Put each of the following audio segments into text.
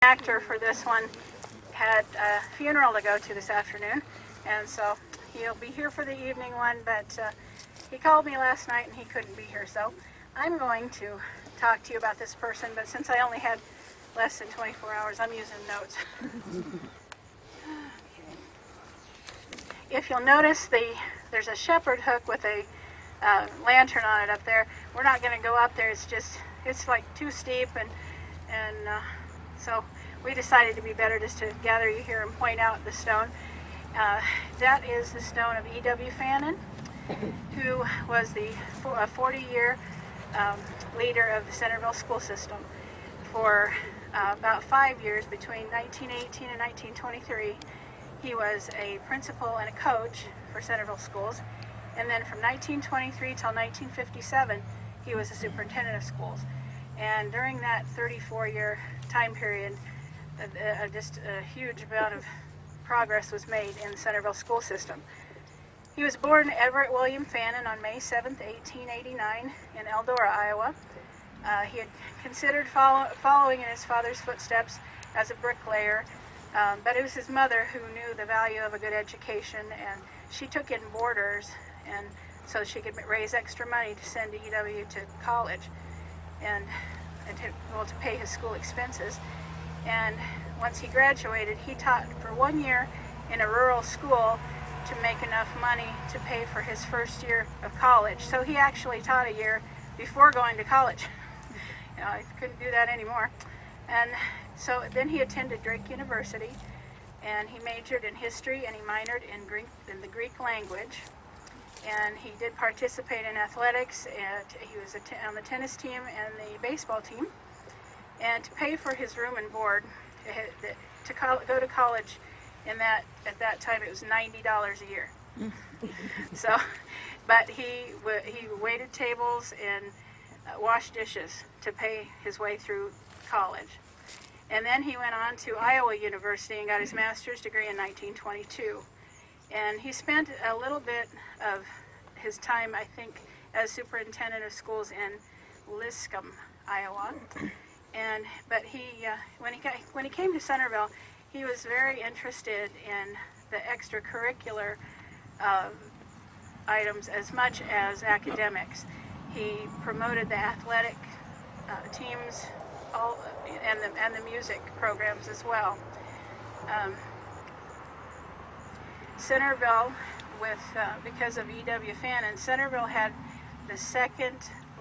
Actor for this one had a funeral to go to this afternoon, and so he'll be here for the evening one, but he called me last night and he couldn't be here, so I'm going to talk to you about this person, but since I only had less than 24 hours, I'm using notes. If you'll notice, there's a shepherd hook with a lantern on it up there. We're not going to go up there. It's like too steep, and so we decided to be better just to gather you here and point out the stone. That is the stone of E.W. Fannin, who was the 40-year leader of the Centerville school system. For about 5 years, between 1918 and 1923, he was a principal and a coach for Centerville schools. And then from 1923 till 1957, he was the superintendent of schools. And during that 34-year time period, just a huge amount of progress was made in the Centerville school system. He was born Everett William Fannin on May 7th, 1889 in Eldora, Iowa. He had considered following in his father's footsteps as a bricklayer, but it was his mother who knew the value of a good education, and she took in boarders, and so she could raise extra money to send E.W. to college and to pay his school expenses. And once he graduated, he taught for 1 year in a rural school to make enough money to pay for his first year of college. So he actually taught a year before going to college. I couldn't do that anymore. And so then he attended Drake University, and he majored in history, and he minored in the Greek language. And he did participate in athletics, and he was on the tennis team and the baseball team. And to pay for his room and board, to go to college, at that time it was $90 a year. So, but he waited tables and washed dishes to pay his way through college. And then he went on to Iowa University and got his master's degree in 1922. And he spent a little bit of his time, I think, as superintendent of schools in Liscum, Iowa. But when he came to Centerville, he was very interested in the extracurricular items as much as academics. He promoted the athletic teams and the music programs as well. Centerville, because of E.W. Fannin, Centerville had the second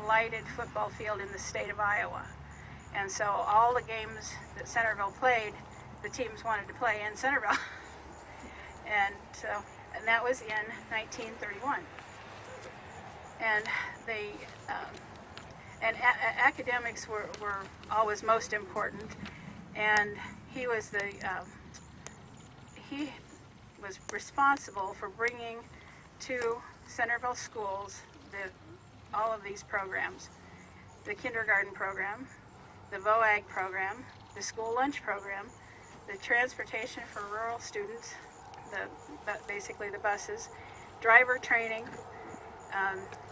lighted football field in the state of Iowa. And so all the games that Centerville played, the teams wanted to play in Centerville. and that was in 1931. And academics were always most important. And he was responsible for bringing to Centerville schools all of these programs: the kindergarten program, the VOAG program, the school lunch program, the transportation for rural students, basically the buses, driver training,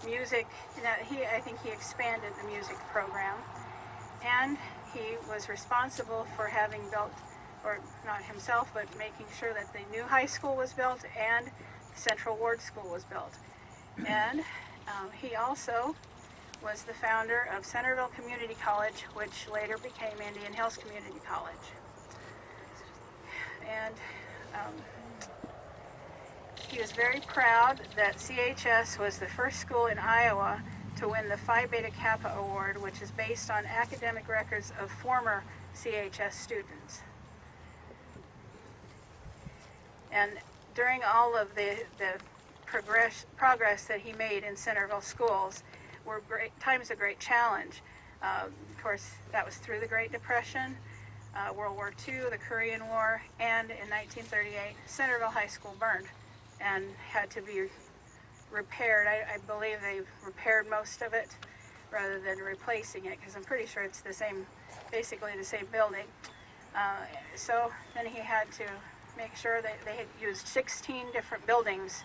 music. I think he expanded the music program, and he was responsible for having built, or not himself, but making sure that the new high school was built and the Central Ward School was built. And he also was the founder of Centerville Community College, which later became Indian Hills Community College. And he was very proud that CHS was the first school in Iowa to win the Phi Beta Kappa Award, which is based on academic records of former CHS students. And during all of the progress that he made in Centerville schools were times of great challenge. Of course, that was through the Great Depression, World War II, the Korean War, and in 1938, Centerville High School burned and had to be repaired. I believe they repaired most of it rather than replacing it, because I'm pretty sure it's basically the same building. So then he had to make sure that they had used 16 different buildings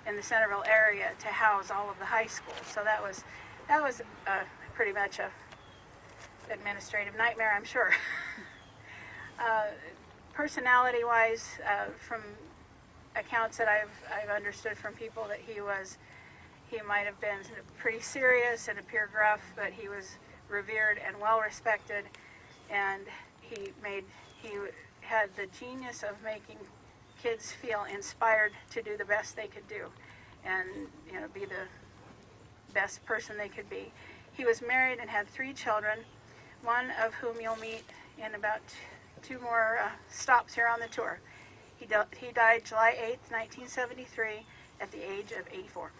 in the Centerville area to house all of the high schools. So that was pretty much a administrative nightmare, I'm sure. Personality-wise, from accounts that I've understood from people, that he might have been pretty serious and appear gruff, but he was revered and well respected, and he had the genius of making kids feel inspired to do the best they could do, and be the best person they could be. He was married and had 3 children, one of whom you'll meet in about 2 more stops here on the tour. He died July 8th, 1973, at the age of 84.